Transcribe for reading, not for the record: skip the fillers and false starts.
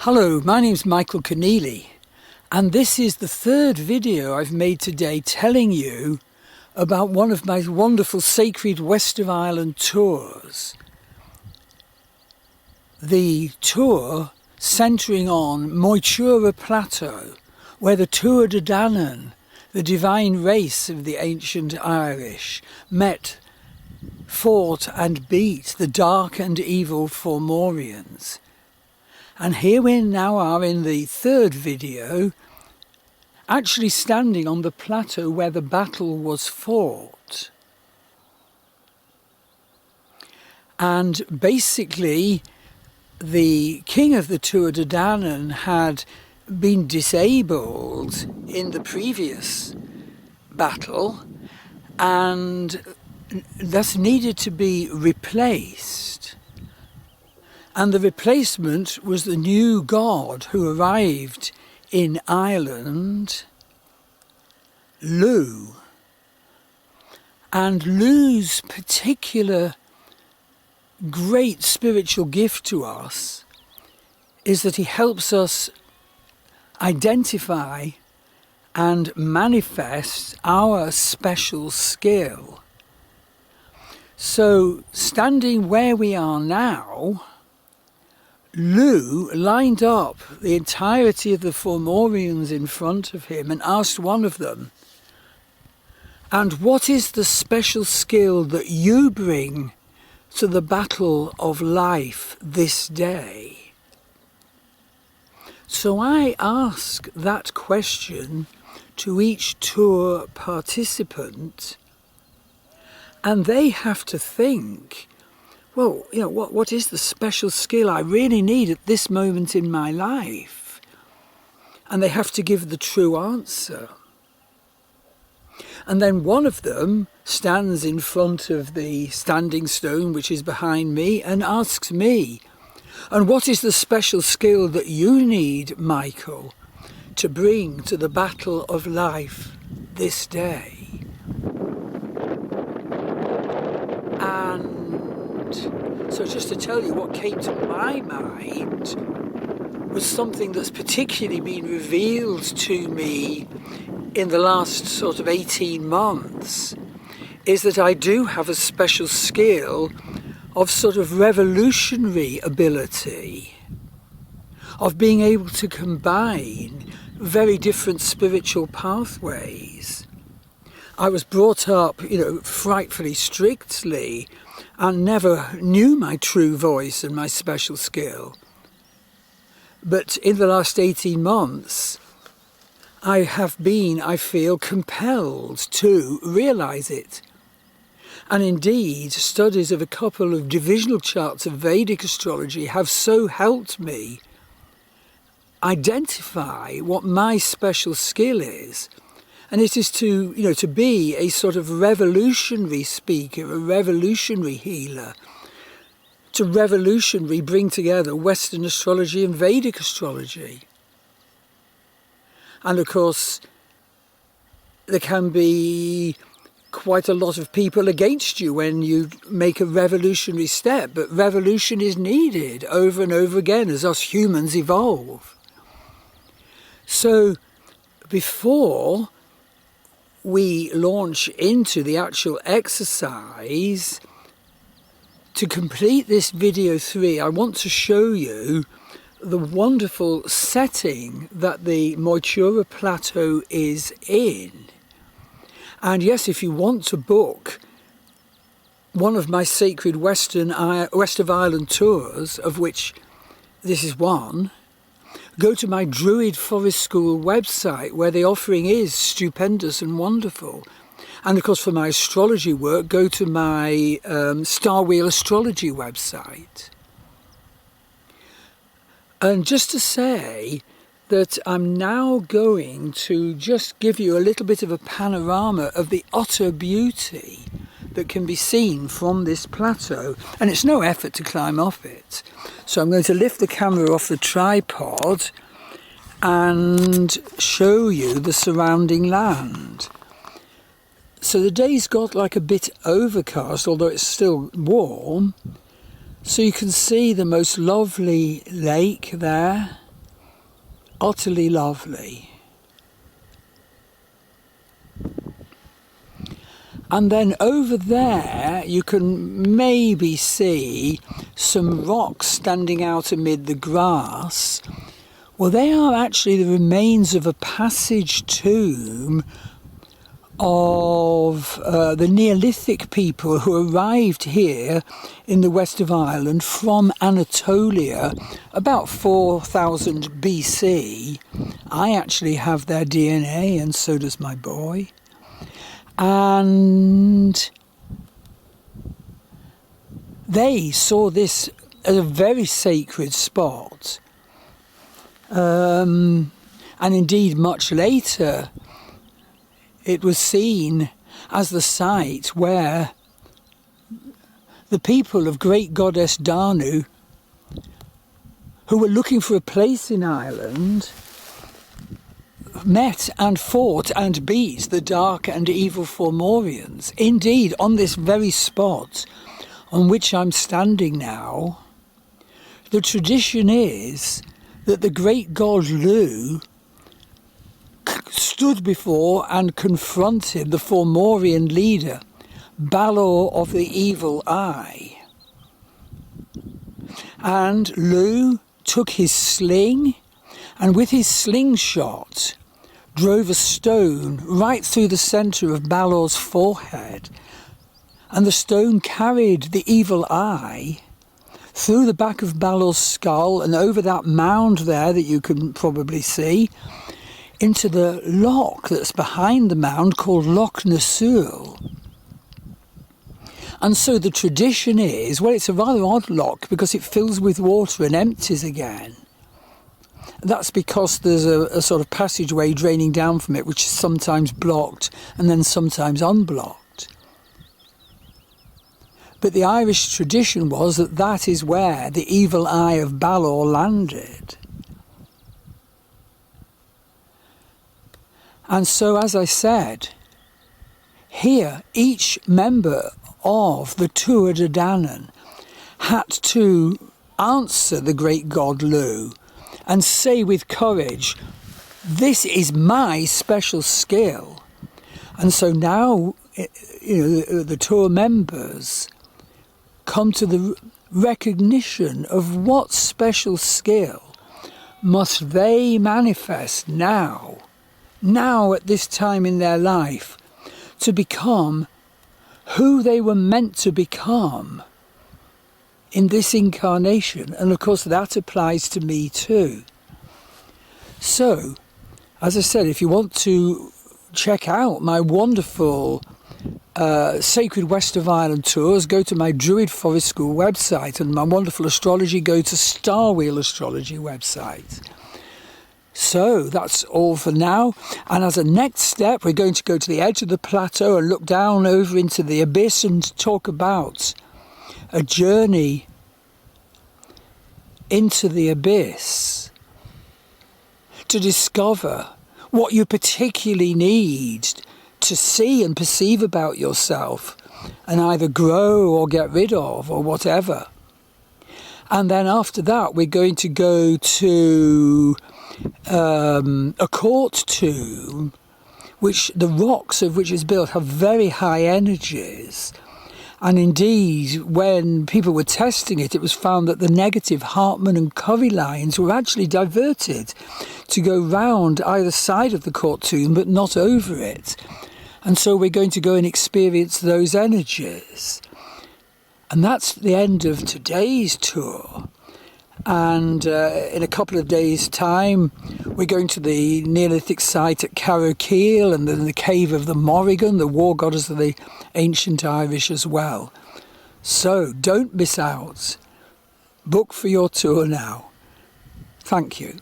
Hello, my name's Michael CONNEELY, and this is the third video I've made today telling you about one of my wonderful sacred West of Ireland tours. The tour centering on Moytura Plateau, where the Tuatha Danaan, the divine race of the ancient Irish, met, fought and beat the dark and evil Fomorians. And here we now are in the third video, actually standing on the plateau where the battle was fought. And basically, the king of the Tuatha Danaan had been disabled in the previous battle and thus needed to be replaced. And the replacement was the new god who arrived in Ireland, Lugh. And Lugh's particular great spiritual gift to us is that he helps us identify and manifest our special skill. So, standing where we are now, Lugh lined up the entirety of the Fomorians in front of him and asked one of them, "And what is the special skill that you bring to the battle of life this day?" So I ask that question to each tour participant, and they have to think, well, you know, what is the special skill I really need at this moment in my life? And they have to give the true answer. And then one of them stands in front of the standing stone, which is behind me, and asks me, "And what is the special skill that you need, Michael, to bring to the battle of life this day?" And so just to tell you what came to my mind was something that's particularly been revealed to me in the last sort of 18 months, is that I do have a special skill of sort of revolutionary ability, of being able to combine very different spiritual pathways. I was brought up, frightfully strictly and never knew my true voice and my special skill. But in the last 18 months, I have been, I feel, compelled to realise it. And indeed, studies of a couple of divisional charts of Vedic astrology have so helped me identify what my special skill is. And it is to be a sort of revolutionary speaker, a revolutionary healer, to revolutionary bring together Western astrology and Vedic astrology. And of course, there can be quite a lot of people against you when you make a revolutionary step, but revolution is needed over and over again as us humans evolve. So before we launch into the actual exercise, to complete this video 3, I want to show you the wonderful setting that the Moytura Plateau is in. And yes, if you want to book one of my sacred West of Ireland tours, of which this is one, go to my Druid Forest School website, where the offering is stupendous and wonderful. And of course, for my astrology work, go to my Star Wheel Astrology website. And just to say that I'm now going to just give you a little bit of a panorama of the utter beauty that can be seen from this plateau. And it's no effort to climb off it. So I'm going to lift the camera off the tripod and show you the surrounding land. So the day's got like a bit overcast, although it's still warm. So you can see the most lovely lake there, utterly lovely. And then over there you can maybe see some rocks standing out amid the grass. Well, they are actually the remains of a passage tomb of the Neolithic people who arrived here in the west of Ireland from Anatolia about 4000 BC. I actually have their DNA, and so does my boy. And they saw this as a very sacred spot. And indeed, much later, it was seen as the site where the people of great goddess Danu, who were looking for a place in Ireland, met and fought and beat the dark and evil Fomorians. Indeed, on this very spot on which I'm standing now, the tradition is that the great god Lugh stood before and confronted the Fomorian leader, Balor of the Evil Eye. And Lugh took his sling, and with his slingshot drove a stone right through the centre of Balor's forehead, and the stone carried the evil eye through the back of Balor's skull and over that mound there that you can probably see into the loch that's behind the mound called Loch Nassul. And so the tradition is, well, it's a rather odd loch because it fills with water and empties again. That's because there's a sort of passageway draining down from it, which is sometimes blocked and then sometimes unblocked. But the Irish tradition was that that is where the evil eye of Balor landed. And so, as I said, here each member of the Tuatha Danaan had to answer the great god Lugh and say with courage, this is my special skill. And so now, the tour members come to the recognition of what special skill must they manifest now at this time in their life, to become who they were meant to become in this incarnation. And of course that applies to me too. So, as I said, if you want to check out my wonderful Sacred West of Ireland tours, go to my Druid Forest School website, and my wonderful astrology, go to Star Wheel Astrology website. So that's all for now, and as a next step we're going to go to the edge of the plateau and look down over into the abyss and talk about a journey into the abyss to discover what you particularly need to see and perceive about yourself and either grow or get rid of or whatever. And then after that we're going to go to a court tomb, which the rocks of which is built have very high energies. And indeed, when people were testing it, it was found that the negative Hartman and Curry lines were actually diverted to go round either side of the court tomb, but not over it. And so we're going to go and experience those energies. And that's the end of today's tour. And in a couple of days' time, we're going to the Neolithic site at Carrowkeel and then the Cave of the Morrigan, the war goddess of the ancient Irish as well. So don't miss out. Book for your tour now. Thank you.